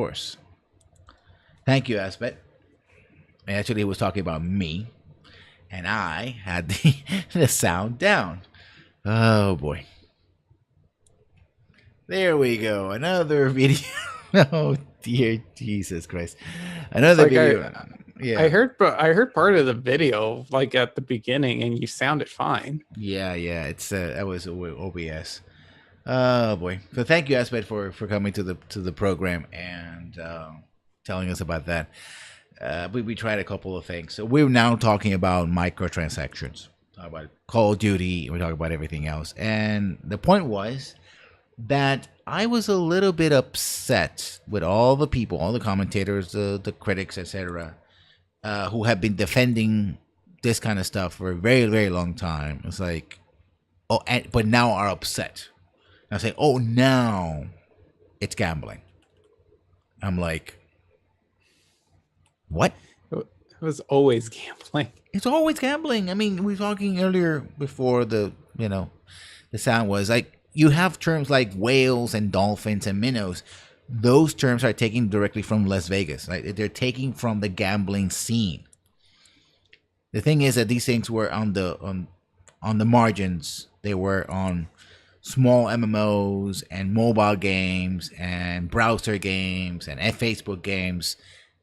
course. Thank you, Asbet. Actually, he was talking about me, and I had the sound down. Oh boy. There we go. Another video. Oh dear Jesus Christ. It's Another like video. I Yeah. heard, but I heard part of the video like at the beginning, and you sounded fine. Yeah. It's that was OBS. Oh boy. So thank you, Asbet, for coming to the program and telling us about that. We tried a couple of things. So we're now talking about microtransactions. Talk about Call of Duty. We talk about everything else. And the point was that I was a little bit upset with all the people, all the commentators, the critics, etc., who have been defending this kind of stuff for a very, very long time. It's like, but now are upset. And I say, oh, now it's gambling. I'm like, what? It was always gambling. It's always gambling. I mean, we were talking earlier before the sound was like, you have terms like whales and dolphins and minnows. Those terms are taken directly from Las Vegas. Right? They're taking from the gambling scene. The thing is that these things were on the margins. They were on small MMOs and mobile games and browser games and Facebook games.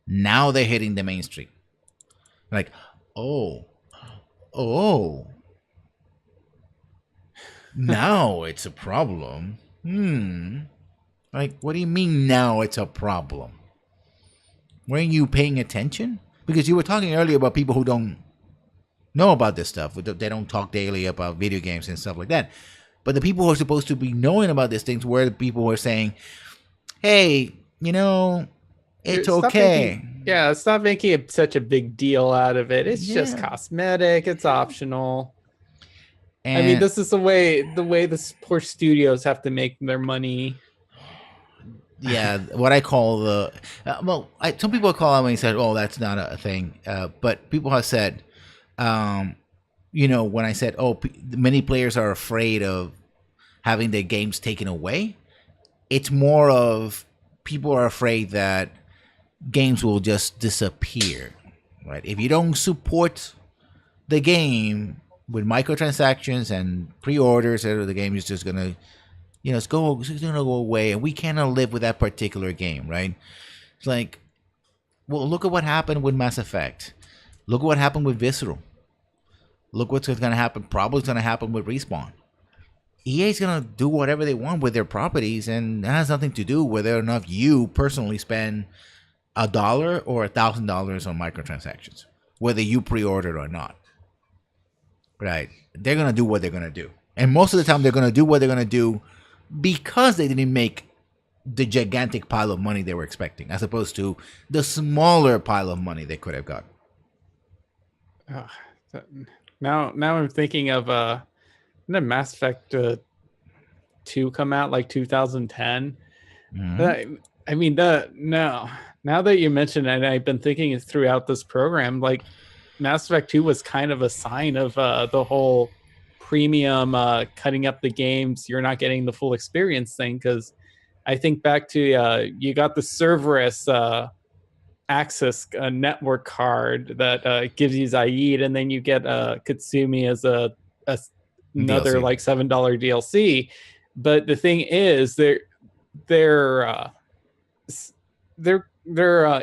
Now they're hitting the mainstream. Like, oh, now it's a problem. Like, what do you mean now it's a problem? Weren't you paying attention? Because you were talking earlier about people who don't know about this stuff. They don't talk daily about video games and stuff like that. But the people who are supposed to be knowing about these things were the people who are saying, hey, it's okay. Stop making such a big deal out of it. It's just cosmetic. It's optional. And I mean, this is the way the poor studios have to make their money. Yeah, what I call some people call it when he said, "Oh, that's not a thing," but people have said, when I said, "Oh, many players are afraid of having their games taken away," it's more of people are afraid that games will just disappear, right? If you don't support the game with microtransactions and pre-orders, the game is just gonna, it's gonna go away, and we cannot live with that particular game, right? It's like, well, look at what happened with Mass Effect. Look at what happened with Visceral. Look what's gonna happen. Probably gonna happen with Respawn. EA's gonna do whatever they want with their properties, and that has nothing to do whether or not you personally spend $1 or $1,000 on microtransactions, whether you pre-ordered or not. Right? They're gonna do what they're gonna do, and most of the time they're gonna do what they're gonna do because they didn't make the gigantic pile of money they were expecting, as opposed to the smaller pile of money they could have got. Now I'm thinking of did Mass Effect 2 come out like 2010? Mm-hmm. I mean, now that you mention it, and I've been thinking it throughout this program, like Mass Effect 2 was kind of a sign of the whole premium cutting up the games, you're not getting the full experience thing, because I think back to you got the Cerberus Access network card that gives you Zaid, and then you get Katsumi as another DLC. Like $7 DLC. But the thing is, their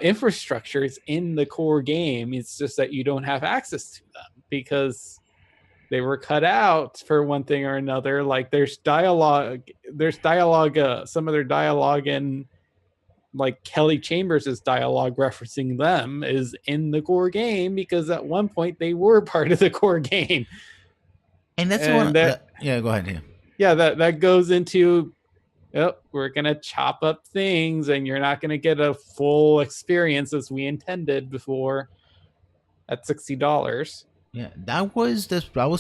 infrastructure is in the core game. It's just that you don't have access to them because they were cut out for one thing or another. Like there's dialogue, some of their dialogue in like Kelly Chambers' dialogue referencing them is in the core game because at one point they were part of the core game. And that's one. Yeah, go ahead. Yeah, that goes into, we're going to chop up things and you're not going to get a full experience as we intended before at $60. Yeah, that was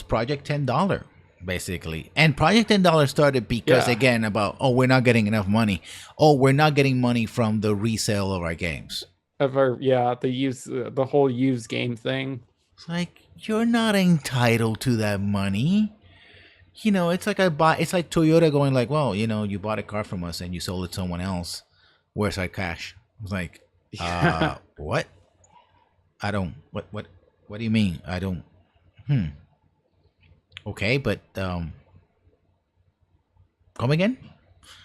Project $10, basically. And Project $10 started because, again, about, we're not getting enough money. We're not getting money from the resale of our games. The whole used game thing. It's like, you're not entitled to that money. It's like it's like Toyota going like, well, you bought a car from us and you sold it to someone else. Where's our cash? I was like, Yeah. what? I don't. What do you mean? I don't. Hmm. Okay, but come again.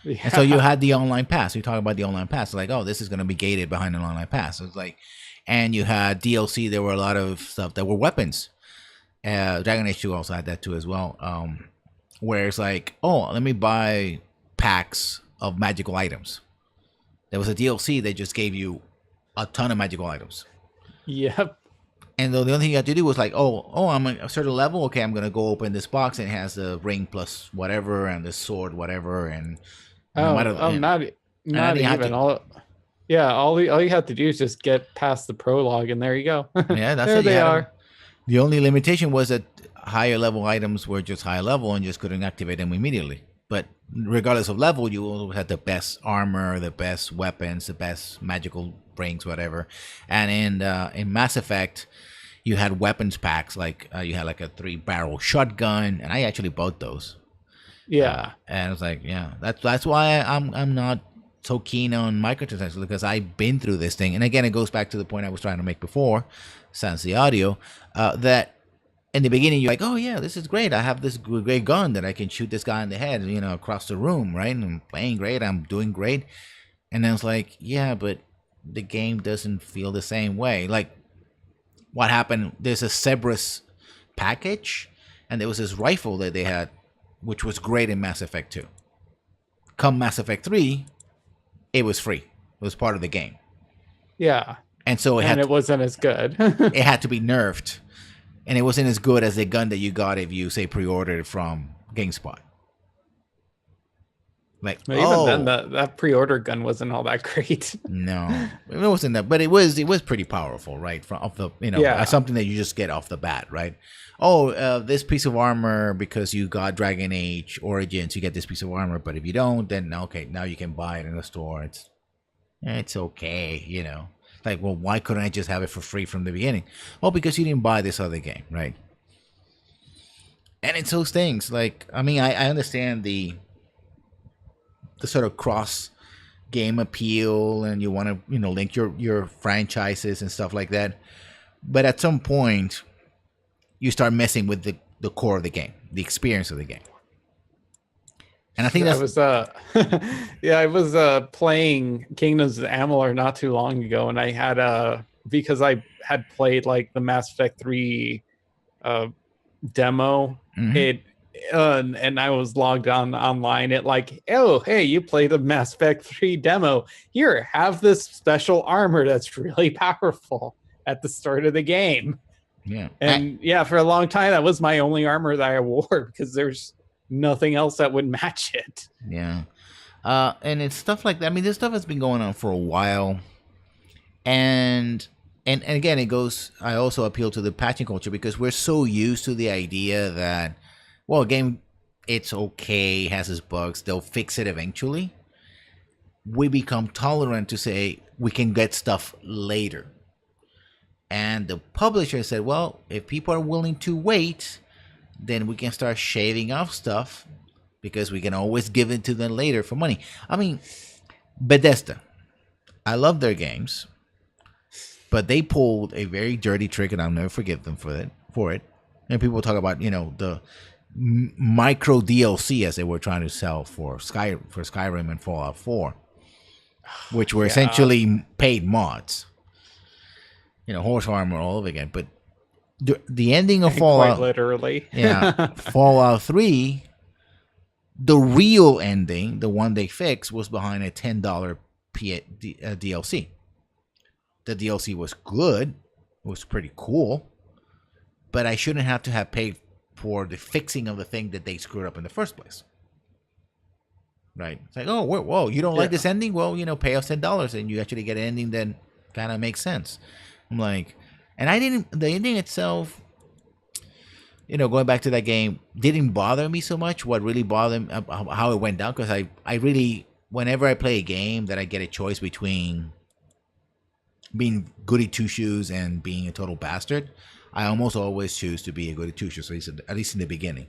And so you Yeah. had the online pass. We talk about the online pass. Like, oh, this is going to be gated behind an online pass. It's like, and you had DLC. There were a lot of stuff that were weapons. Dragon Age 2 also had that too as well. Where it's like, oh, let me buy packs of magical items. There was a DLC that just gave you a ton of magical items. Yep. And the only thing you had to do was like, I'm at a certain level. Okay, I'm gonna go open this box and it has the ring plus whatever and the sword whatever and no matter. And I Not didn't have even to. all. Yeah, all you have to do is just get past the prologue, and there you go. Yeah, that's There it. You they had them. are. The only limitation was that higher level items were just higher level and just couldn't activate them immediately. But regardless of level, you always had the best armor, the best weapons, the best magical rings, whatever. And in Mass Effect, you had weapons packs like you had like a 3-barrel shotgun, and I actually bought those. Yeah. And I was like, yeah, that's why I'm not so keen on microtransactions because I've been through this thing. And again, it goes back to the point I was trying to make before, sans the audio, that in the beginning you're like, oh yeah, this is great. I have this great gun that I can shoot this guy in the head, across the room, right? And I'm playing great. I'm doing great. And then it's like, yeah, but the game doesn't feel the same way. Like what happened? There's a Cerberus package, and there was this rifle that they had, which was great in Mass Effect 2. Come Mass Effect 3, it was free. It was part of the game. Yeah. And so And it wasn't as good. it had to be nerfed. And it wasn't as good as the gun that you got if you, say, pre-ordered it from GameSpot. Like, But even then, that pre-order gun wasn't all that great. no, it wasn't that, but it was pretty powerful, right? From off the, Yeah. something that you just get off the bat, right? Oh, this piece of armor because you got Dragon Age Origins, you get this piece of armor, but if you don't, then okay, now you can buy it in the store. It's okay. Like, well, why couldn't I just have it for free from the beginning? Well, because you didn't buy this other game, right? And it's those things. Like, I mean, I understand the sort of cross game appeal, and you want to link your franchises and stuff like that. But at some point, you start messing with the core of the game, the experience of the game. And I think I was I was playing Kingdoms of Amalur not too long ago, and I had because I had played like the Mass Effect 3 demo. Mhm. And I was logged on online. It like, oh hey, you played the Mass Effect 3 demo. Here, have this special armor that's really powerful at the start of the game. Yeah. And yeah, for a long time that was my only armor that I wore because there's nothing else that would match it. Yeah. And it's stuff like that. I mean, this stuff has been going on for a while. And again, it goes, I also appeal to the patching culture because we're so used to the idea that, well, a game, it's okay, has its bugs, they'll fix it eventually. We become tolerant to say we can get stuff later. And the publisher said, well, if people are willing to wait, then we can start shaving off stuff because we can always give it to them later for money. I mean, Bethesda, I love their games, but they pulled a very dirty trick, and I'll never forgive them for it. And people talk about the micro DLC as they were trying to sell for Skyrim and Fallout 4, which were essentially paid mods. Horse armor all over again. But the ending of Fallout, quite literally, Fallout 3, the real ending, the one they fixed, was behind a $10 DLC. The DLC was good, it was pretty cool, but I shouldn't have to have paid for the fixing of the thing that they screwed up in the first place. Right? It's like, oh, whoa, you don't like this ending? Well, pay us $10 and you actually get an ending that kind of makes sense. I'm like, and the ending itself, going back to that game, didn't bother me so much. What really bothered me, how it went down, because I really, whenever I play a game that I get a choice between being goody two shoes and being a total bastard, I almost always choose to be a goody two shoes, at least in the beginning.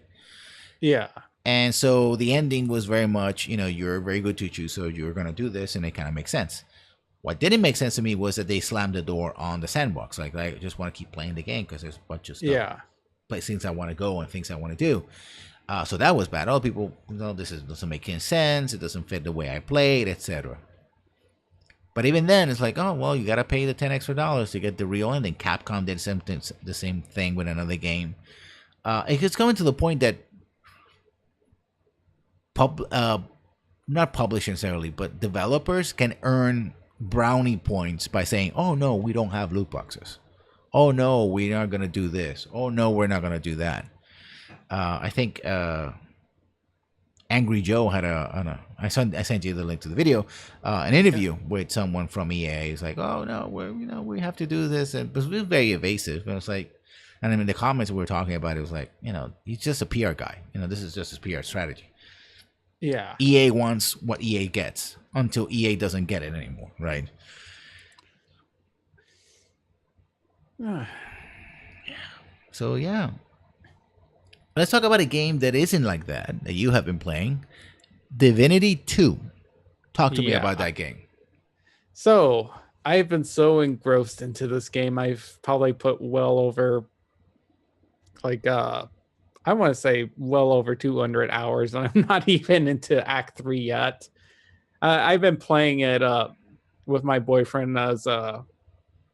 Yeah. And so the ending was very much, you're a very good two shoes, so you're going to do this, and it kind of makes sense. What didn't make sense to me was that they slammed the door on the sandbox. Like, I just want to keep playing the game because there's a bunch of stuff, Yeah. things I want to go and things I want to do. So that was bad. Other people, doesn't make any sense. It doesn't fit the way I played, etc. But even then, it's like, oh well, you gotta pay the $10 extra to get the real ending. Capcom did the same thing with another game. It's coming to the point that not publishers necessarily, but developers can earn brownie points by saying, "Oh no, we don't have loot boxes. Oh no, we are gonna do this. Oh no, we're not gonna do that." I think Angry Joe had I sent you the link to the video, an interview with someone from EA. He's like, "Oh no, we have to do this," and it was very evasive. And it's like, and in the comments we were talking about, it was like, he's just a PR guy. This is just his PR strategy. Yeah. EA wants what EA gets until EA doesn't get it anymore, right? So yeah. Let's talk about a game that isn't like that you have been playing. Divinity 2. Talk to me about that game. So, I've been so engrossed into this game. I've probably put well over, like, I want to say well over 200 hours, and I'm not even into Act 3 yet. I've been playing it with my boyfriend as a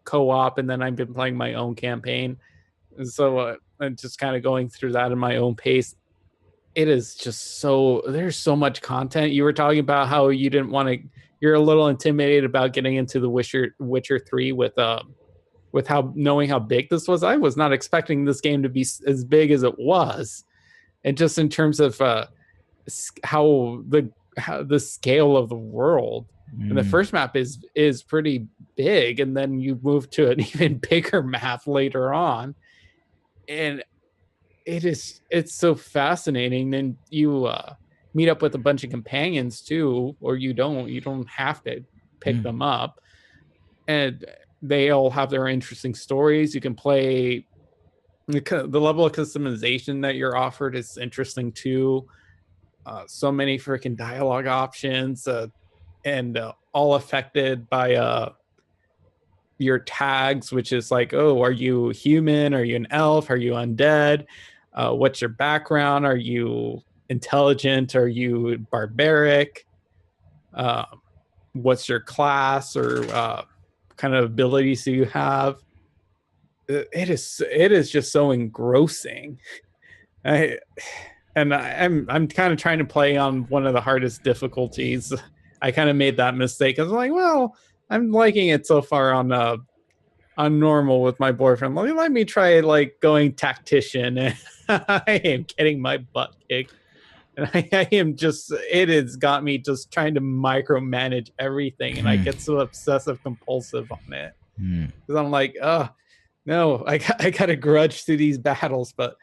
co-op, and then I've been playing my own campaign. And so I'm just kind of going through that in my own pace. It is just there's so much content. You were talking about how you didn't want to, you're a little intimidated about getting into the Witcher 3 with how knowing how big this was. I was not expecting this game to be as big as it was. And just in terms of how the scale of the world. And the first map is pretty big, and then you move to an even bigger map later on. And it's so fascinating. Then you meet up with a bunch of companions too, or you don't have to pick them up, and they all have their interesting stories. You can play the level of customization that you're offered is interesting too. So many freaking dialogue options, and all affected by your tags, which is like, oh, are you human? Are you an elf? Are you undead? What's your background? Are you intelligent? Are you barbaric? What's your class or kind of abilities do you have? It is just so engrossing. I'm kind of trying to play on one of the hardest difficulties. I kind of made that mistake. I was like, well, I'm liking it so far on normal with my boyfriend. Let me try like going tactician, and I am getting my butt kicked. And I am just, it has got me just trying to micromanage everything, and I get so obsessive compulsive on it. Because I'm like, oh no, I got a grudge through these battles, but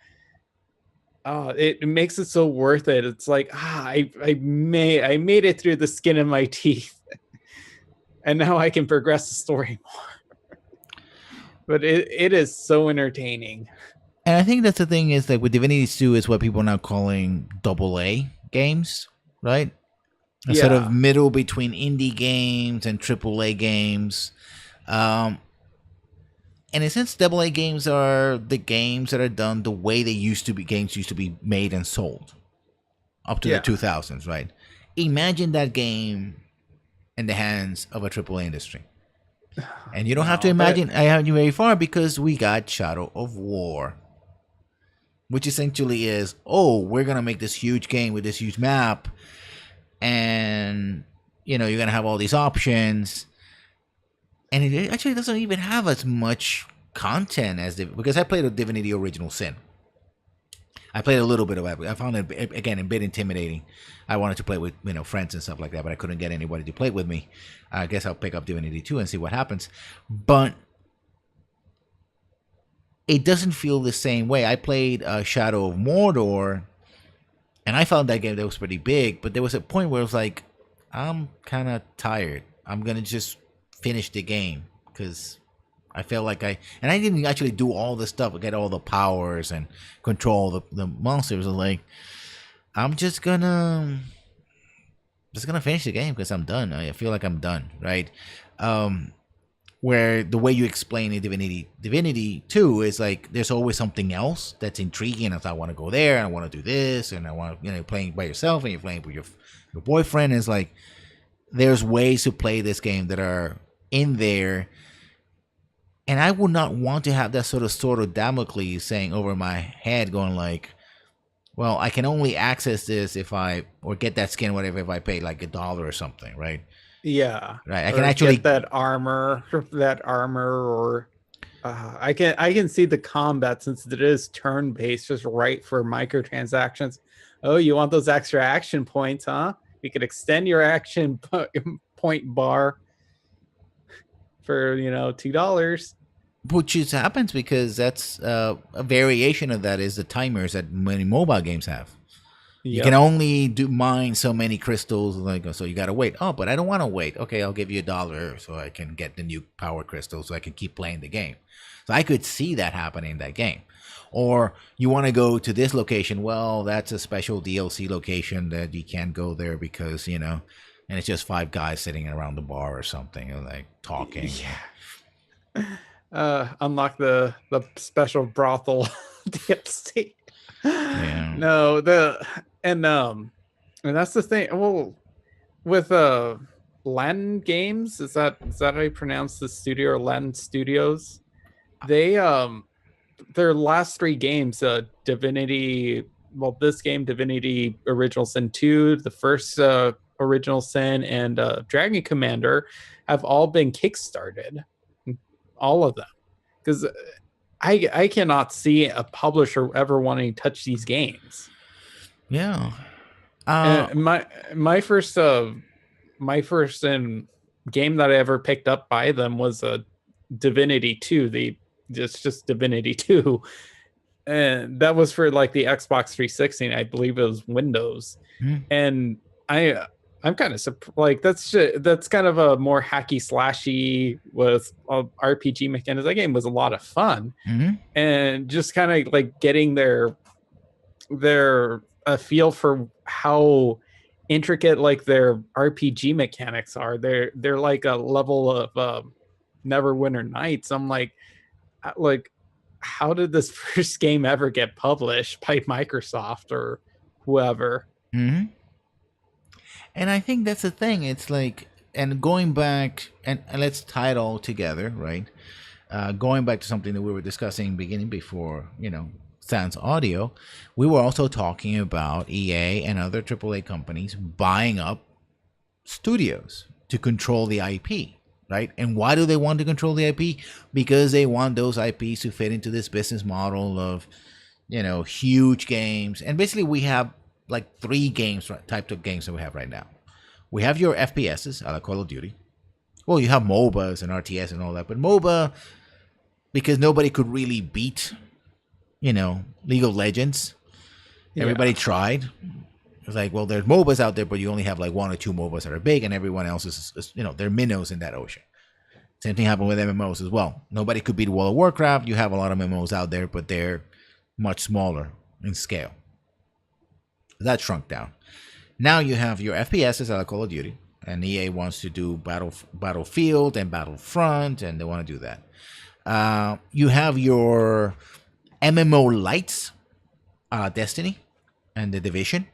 it makes it so worth it. It's like, I made it through the skin of my teeth. And now I can progress the story more. But it is so entertaining. And I think that's the thing is like with Divinity 2 is what people are now calling AA games, right? A sort of middle between indie games and AAA games. And in a sense, AA games are the games that are done the way games used to be made and sold up to the 2000s, right? Imagine that game in the hands of a AAA industry. And you don't have to imagine I haven't you very far because we got Shadow of War, which essentially is, we're going to make this huge game with this huge map, and you're going to have all these options. And it actually doesn't even have as much content as because I played a Divinity Original Sin. I played a little bit of it. I found it, again, a bit intimidating. I wanted to play with friends and stuff like that, but I couldn't get anybody to play with me. I guess I'll pick up Divinity 2 and see what happens. But it doesn't feel the same way. I played Shadow of Mordor, and I found that game that was pretty big, but there was a point where it was like, I'm kind of tired. I'm going to just finish the game because I felt like I didn't actually do all the stuff, get all the powers and control the monsters. I was like, I'm just gonna finish the game because I'm done. I feel like I'm done, right? Where the way you explain a Divinity 2 is like there's always something else that's intriguing. As I want to go there, and I want to do this, and I want to, playing by yourself and you're playing with your boyfriend. Is like there's ways to play this game that are in there, and I would not want to have that sort of Damocles saying over my head, going like, well, I can only access this if I or get that skin, whatever, if I pay like $1 or something, right? Yeah. Right. I Or can actually get that armor, or I can see the combat, since it is turn based, just right for microtransactions. Oh, you want those extra action points, huh? You could extend your action point bar for $2. which just happens because that's a variation of that is the timers that many mobile games have. You can Yep. only mine so many crystals, like so you gotta wait. Oh, but I don't want to wait. Okay, I'll give you $1 so I can get the new power crystals so I can keep playing the game. So I could see that happening in that game. Or you want to go to this location? Well, that's a special DLC location that you can't go there because and it's just 5 guys sitting around the bar or something, like talking. Unlock the special brothel DLC. Yeah. No, and that's the thing. Well, with Latin Games, is that how you pronounce the studio, or Latin Studios? They their last 3 games, Divinity, well, this game, Divinity Original Sin 2, the first Original Sin, and Dragon Commander, have all been kickstarted. All of them, because I cannot see a publisher ever wanting to touch these games. Yeah. And my first game that I ever picked up by them was a Divinity 2. It's just Divinity 2, and that was for like the Xbox 360. And I believe it was Windows. And I'm kind of like that's kind of a more hacky slashy with RPG mechanics. That game was a lot of fun, and just kind of like getting their a feel for how intricate like their RPG mechanics are. They're like a level of Neverwinter Nights. I'm like, how did this first game ever get published by Microsoft or whoever? And I think that's the thing. It's like, and going back, and let's tie it all together, right? Going back to something that we were discussing beginning before, Sans Audio, we were also talking about EA and other AAA companies buying up studios to control the IP, right? And why do they want to control the IP? Because they want those IPs to fit into this business model of, huge games. And basically, we have like 3 types of games that we have right now. We have your FPSs, a la Call of Duty. Well, you have MOBAs and RTS and all that, but MOBA, because nobody could really beat, League of Legends. Everybody tried. It's like, well, there's MOBAs out there, but you only have like 1 or 2 MOBAs that are big, and everyone else is they're minnows in that ocean. Same thing happened with MMOs as well. Nobody could beat World of Warcraft. You have a lot of MMOs out there, but they're much smaller in scale. That shrunk down. Now you have your FPSs out of Call of Duty, and EA wants to do Battlefield and Battlefront, and they want to do that. You have your MMO lights, Destiny and The Division,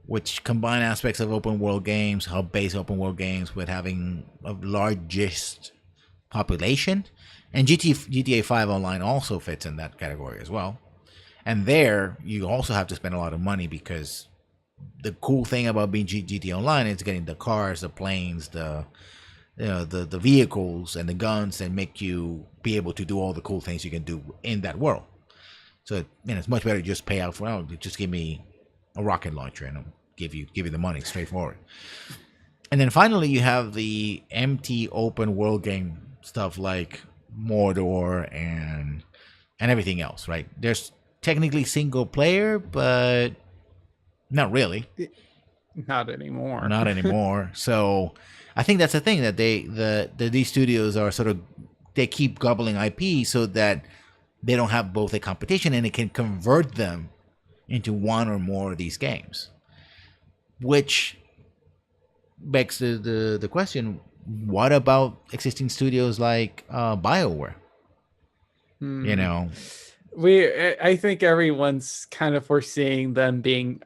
which combine aspects of open world games, hub-based open world games, with having a largest population. And GTA 5 Online also fits in that category as well. And there, you also have to spend a lot of money, because the cool thing about being GTA Online is getting the cars, the planes, the vehicles, and the guns that make you be able to do all the cool things you can do in that world. So it's much better to just pay out for just give me a rocket launcher and I'll give you the money, straightforward. And then finally, you have the empty open world game stuff like Mordor and everything else, right? There's technically single player, but not really. Not anymore. Not anymore. So I think that's the thing, that these studios are they keep gobbling IP so that they don't have both a competition, and it can convert them into one or more of these games. Which begs the question, what about existing studios like BioWare? You Hmm. know, I think everyone's kind of foreseeing them being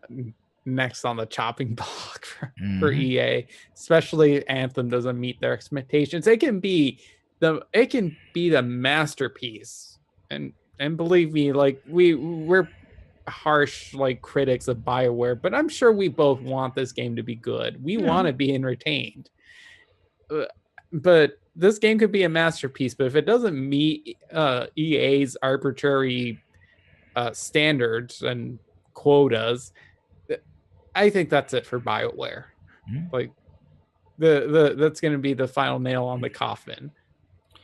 next on the chopping block for hmm EA, especially Anthem doesn't meet their expectations. It can be the masterpiece. And believe me, like we're harsh like critics of BioWare, but I'm sure we both want this game to be good. We yeah, want to be entertained. But this game could be a masterpiece, but if it doesn't meet EA's arbitrary standards and quotas, I think that's it for BioWare. Mhm. Like the that's going to be the final nail on the coffin.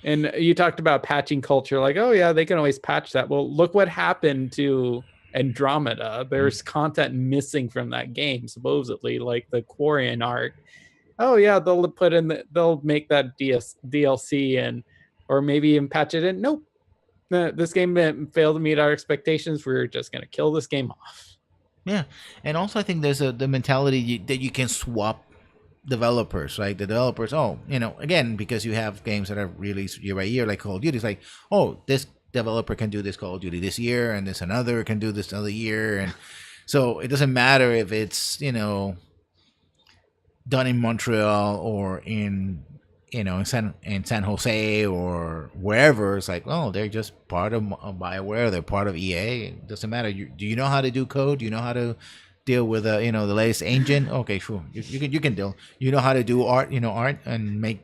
And you talked about patching culture, like, oh yeah, they can always patch that. Well, look what happened to Andromeda. There's content missing from that game, supposedly, like the Quarian arc. Oh yeah, they'll make that DLC and or maybe even patch it in. Nope, this game failed to meet our expectations. We're just gonna kill this game off. Yeah, and also I think there's the mentality that you can swap developers, right? The developers, oh, again, because you have games that are released year by year, like Call of Duty. It's like, oh, this developer can do this Call of Duty this year, and this another can do this another year, and so it doesn't matter if it's done in Montreal or in San Jose or wherever. It's like, oh, they're just part of BioWare. They're part of EA. It doesn't matter. Do you know how to do code? Do you know how to deal with the latest engine? Okay, sure. You can deal. You know how to do art. Art and make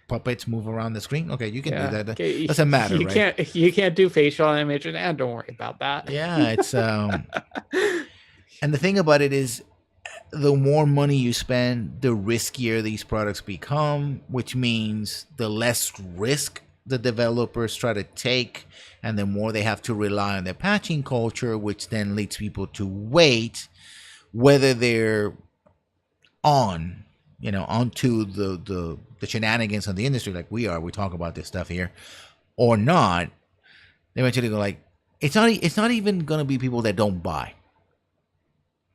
puppets move around the screen. Okay, you can do Yeah, that. okay. Doesn't matter, You right? can't do facial animation, and don't worry about that. Yeah, it's and the thing about it is the more money you spend, the riskier these products become, which means the less risk the developers try to take, and the more they have to rely on their patching culture, which then leads people to wait, whether they're onto the shenanigans of the industry like we are. We talk about this stuff here, or not. They eventually go like, it's not even gonna be people that don't buy.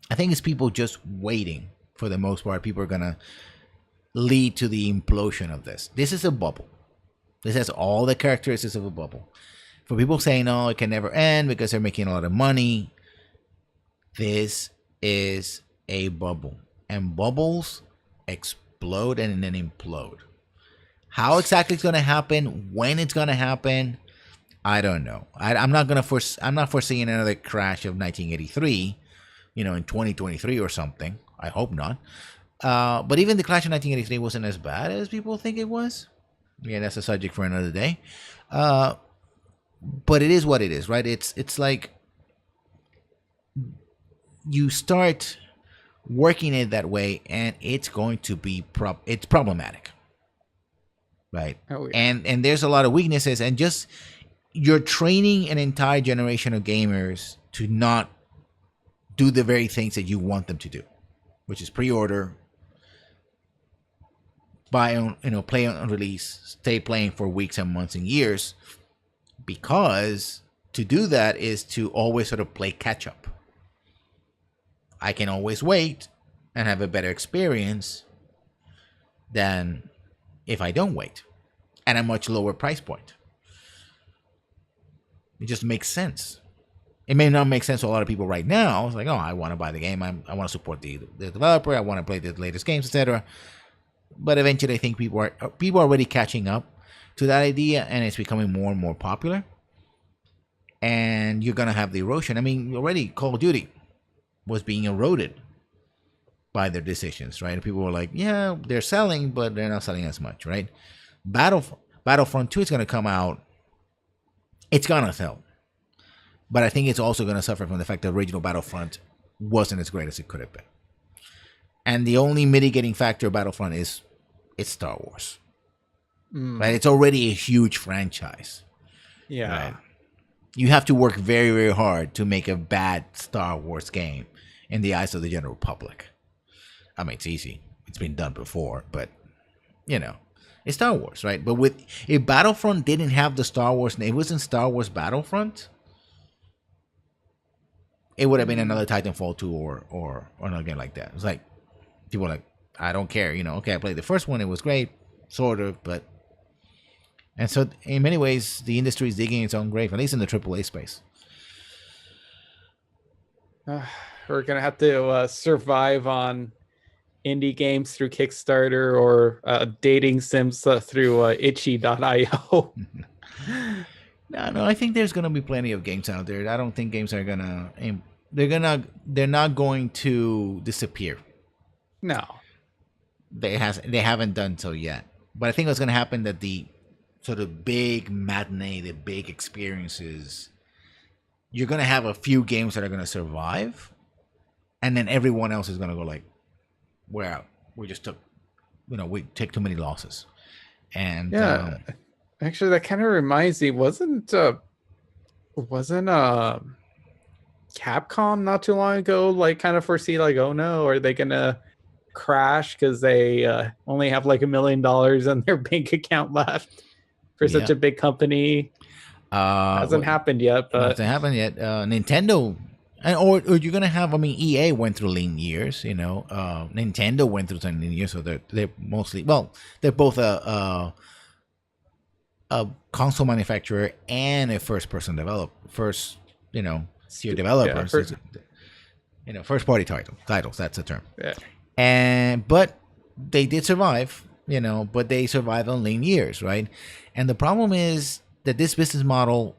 I think it's people just waiting for the most part. People are going to lead to the implosion of this. This is a bubble. This has all the characteristics of a bubble. For people saying, oh, it can never end because they're making a lot of money, this is a bubble. And bubbles explode and then implode. How exactly it's going to happen, when it's going to happen, I don't know. I'm not foreseeing another crash of 1983. In 2023 or something. I hope not. But even the Clash of 1983 wasn't as bad as people think it was. Yeah, that's a subject for another day. But it is what it is, right? It's like you start working it that way, and it's going to be it's problematic, right? Oh yeah. And there's a lot of weaknesses, and just you're training an entire generation of gamers to not do the very things that you want them to do, which is pre-order, buy on, play on release, stay playing for weeks and months and years, because to do that is to always sort of play catch up. I can always wait and have a better experience than if I don't wait at a much lower price point. It just makes sense. It may not make sense to a lot of people right now. It's like, oh, I want to buy the game. I want to support the developer. I want to play the latest games, etc. But eventually, I think people are already catching up to that idea, and it's becoming more and more popular. And you're gonna have the erosion. I mean, already Call of Duty was being eroded by their decisions, right? People were like, yeah, they're selling, but they're not selling as much, right? Battlefront 2 is gonna come out. It's gonna sell. But I think it's also going to suffer from the fact that the original Battlefront wasn't as great as it could have been. And the only mitigating factor of Battlefront is it's Star Wars. Right? It's already a huge franchise. Yeah. Right? You have to work very, very hard to make a bad Star Wars game in the eyes of the general public. I mean, it's easy. It's been done before, but, it's Star Wars, right? But if Battlefront didn't have the Star Wars, it wasn't Star Wars Battlefront, it would have been another Titanfall 2 or another game like that. It's like, people are like, I don't care. Okay, I played the first one. It was great. sort of, but and so in many ways the industry is digging its own grave, at least in the AAA space. We're gonna have to survive on indie games through Kickstarter or dating sims through itchy.io. No, I think there's gonna be plenty of games out there. I don't think games are gonna they're not going to disappear. No, They haven't done so yet. But I think what's gonna happen that the sort of big matinee, the big experiences, you're gonna have a few games that are gonna survive, and then everyone else is gonna go like, we're out. We just took, we take too many losses. And yeah, actually, that kind of reminds me. Wasn't Capcom not too long ago like kind of foresee like, oh no, are they gonna crash because they only have like $1 million in their bank account left for such a big company? Hasn't happened yet, but hasn't happened yet. Nintendo, or you're gonna have. I mean, EA went through lean years. Nintendo went through some lean years, so they're mostly they're both a console manufacturer and a first tier developer. First party titles. That's the term. Yeah. But they did survive. But they survived on lean years, right? And the problem is that this business model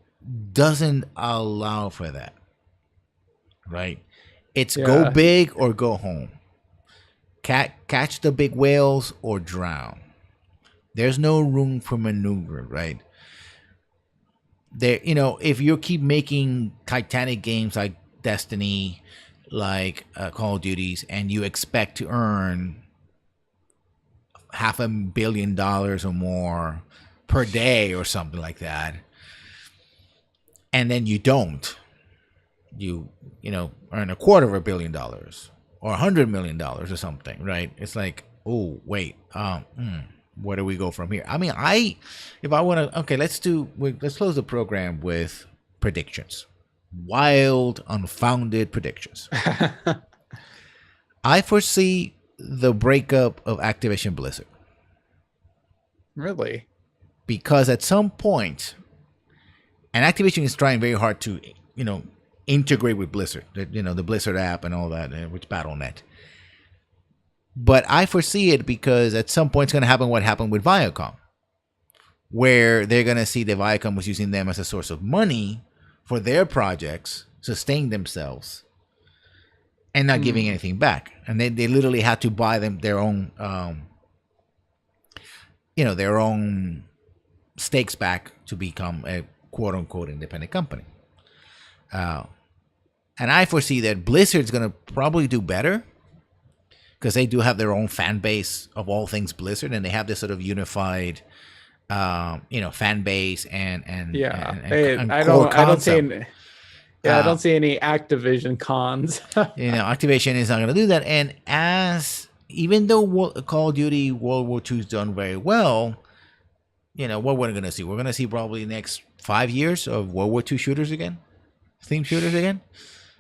doesn't allow for that, right? It's go big or go home. Catch the big whales or drown. There's no room for maneuver, right? If you keep making Titanic games like Destiny, like Call of Duties, and you expect to earn $500 million or more per day or something like that, and then you don't, you earn $250 million or $100 million or something, right? It's like, oh wait, where do we go from here? I mean, if I want to, okay, let's close the program with predictions, wild, unfounded predictions. I foresee the breakup of Activision Blizzard. Really? Because at some point, and Activision is trying very hard to, integrate with Blizzard, the Blizzard app and all that, with Battle.net. But I foresee it because at some point it's going to happen what happened with Viacom, where they're going to see that Viacom was using them as a source of money for their projects, sustain themselves, and not giving anything back. And they literally had to buy them their own, their own stakes back to become a quote-unquote independent company. And I foresee that Blizzard's going to probably do better because they do have their own fan base of all things Blizzard, and they have this sort of unified, fan base and I don't see any Activision cons. Activision is not going to do that. And even though Call of Duty World War II is done very well, what we're going to see? We're going to see probably the next 5 years of World War II shooters again, theme shooters again,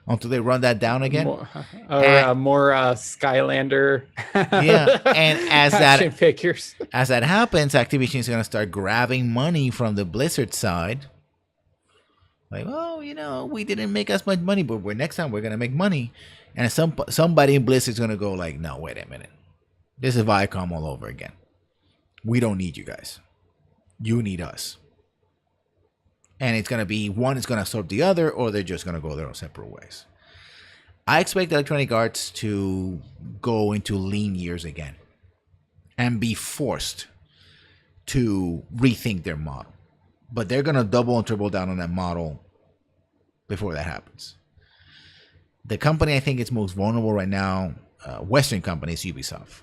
until they run that down again. More Skylander. Yeah, and action figures. As that happens, Activision is going to start grabbing money from the Blizzard side. Like, we didn't make as much money, but next time we're going to make money. And somebody in Blizzard's going to go like, no, wait a minute. This is Viacom all over again. We don't need you guys. You need us. And it's going to be one is going to absorb the other, or they're just going to go their own separate ways. I expect Electronic Arts to go into lean years again and be forced to rethink their model. But they're going to double and triple down on that model before that happens. The company I think is most vulnerable right now, Western company, is Ubisoft.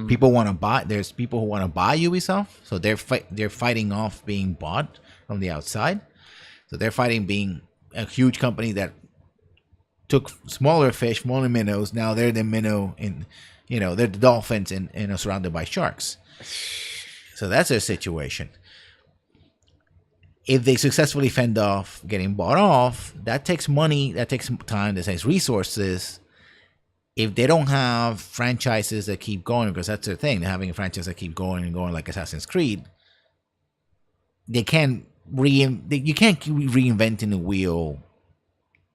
People want to buy. There's people who want to buy Ubisoft, so they're fighting off being bought from the outside. So they're fighting being a huge company that took smaller fish, smaller minnows. Now they're the minnow they're the dolphins and surrounded by sharks. So that's their situation. If they successfully fend off getting bought off, that takes money, that takes time, that takes resources. if they don't have franchises that keep going, because that's their thing, they're having a franchise that keep going and going, like Assassin's Creed, they can't you can't keep reinventing the wheel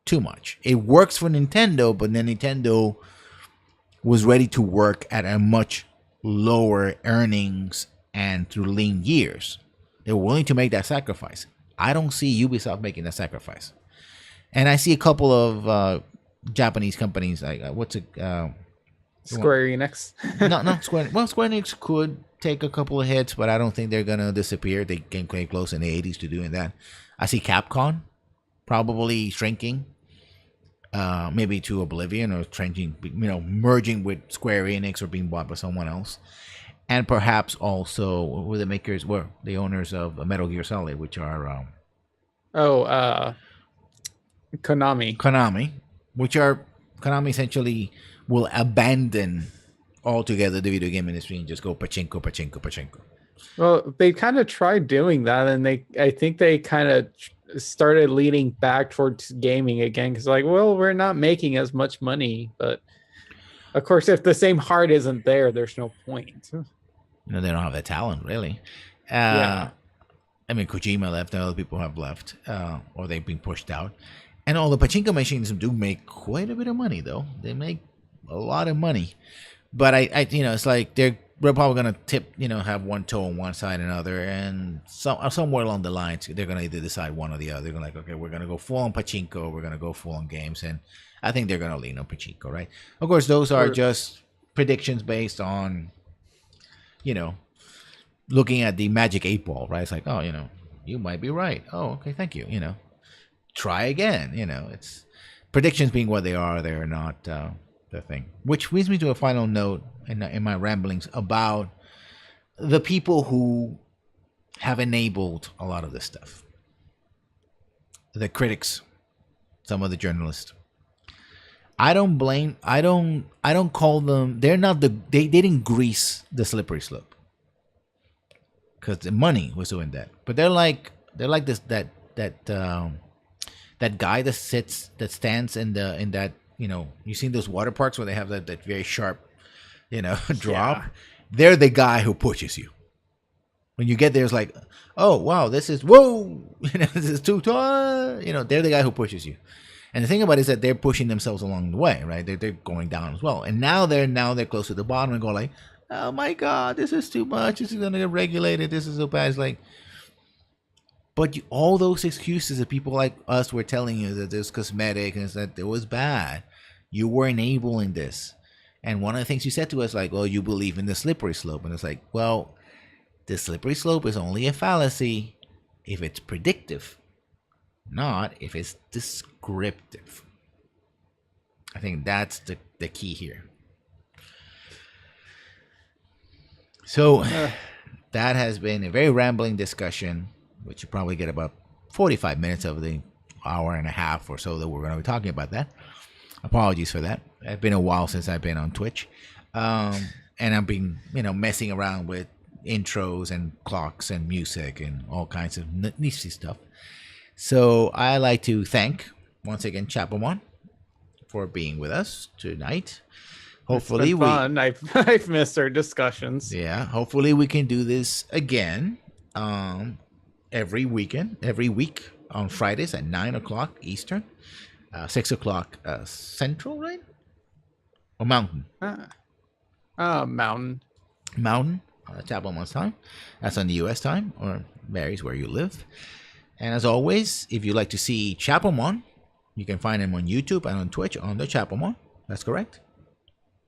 too much. It works for Nintendo, but then Nintendo was ready to work at a much lower earnings and through lean years. They were willing to make that sacrifice. I don't see Ubisoft making that sacrifice. And I see a couple of Japanese companies like Square Enix. not Square. Well, Square Enix could take a couple of hits, but I don't think they're gonna disappear. They came quite close in the '80s to doing that. I see Capcom probably shrinking, maybe to oblivion or changing, merging with Square Enix or being bought by someone else, and perhaps also with the makers, the owners of Metal Gear Solid, which are Konami, which are Konami essentially will abandon altogether the video game industry and just go pachinko. Well, they kind of tried doing that, and I think they kind of started leaning back towards gaming again because, like, well, we're not making as much money, but of course, if the same heart isn't there, there's no point. They don't have that talent, really. Yeah. I mean, Kojima left, and other people have left, or they've been pushed out. And all the pachinko machines do make quite a bit of money, though. They make a lot of money. But I it's like we're probably gonna have one toe on one side and another, and somewhere along the lines they're gonna either decide one or the other. They're gonna okay, we're gonna go full on pachinko, we're gonna go full on games, and I think they're gonna lean on pachinko, right? Of course, those are just predictions based on, looking at the magic 8 ball, right? It's like, oh, you might be right. Oh, okay, thank you. Try again. It's predictions being what they are. They're not the thing. Which leads me to a final note in my ramblings about the people who have enabled a lot of this stuff. The critics, some of the journalists. I don't call them. They're not they didn't grease the slippery slope because the money was doing that. But they're like this that guy that stands in that you seen those water parks where they have that very sharp drop. Yeah. They're the guy who pushes you. When you get there, it's like, oh wow, this is this is too tall. They're the guy who pushes you. And the thing about it is that they're pushing themselves along the way, right? They're going down as well. And now they're close to the bottom and go like, oh my God, this is too much. This is gonna get regulated. This is so bad. It's like, but all those excuses that people like us were telling you that there's cosmetic and that it was bad, you were enabling this. And one of the things you said to us, like, well, you believe in the slippery slope. And it's like, well, the slippery slope is only a fallacy if it's predictive, not if it's descriptive. I think that's the key here. So that has been a very rambling discussion, which you probably get about 45 minutes of the hour and a half or so that we're going to be talking about that. Apologies for that. It's been a while since I've been on Twitch. And I've been, messing around with intros and clocks and music and all kinds of niche stuff. So I like to thank, once again, Chapelmon for being with us tonight. Hopefully it's been fun. I've missed our discussions. Yeah, hopefully we can do this again every week on Fridays at 9:00 Eastern, 6:00 Central, right? Or Mountain? Mountain. Chapelmon's time. That's on the U.S. time, or varies where you live. And as always, if you'd like to see Chapelmon, you can find him on YouTube and on Twitch under Chapelmon. That's correct?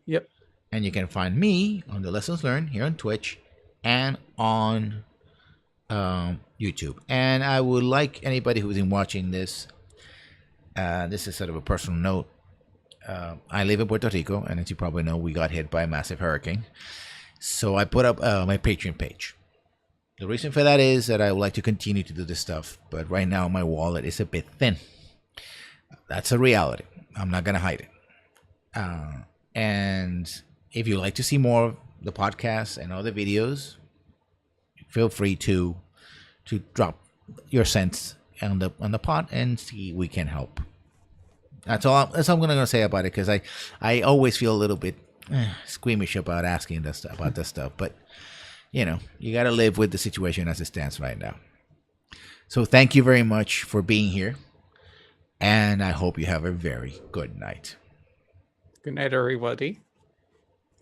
Yep. And you can find me on the Lessons Learned here on Twitch and on YouTube. And I would like anybody who's been watching this, this is sort of a personal note. I live in Puerto Rico, and as you probably know, we got hit by a massive hurricane. So I put up my Patreon page. The reason for that is that I would like to continue to do this stuff, but right now my wallet is a bit thin. That's a reality. I'm not going to hide it. And if you'd like to see more of the podcast and other videos, feel free to drop your cents on the pot and see we can help. That's all I'm gonna say about it, because I always feel a little bit squeamish about asking about this stuff. But you got to live with the situation as it stands right now. So thank you very much for being here, and I hope you have a very good night. Good night, everybody.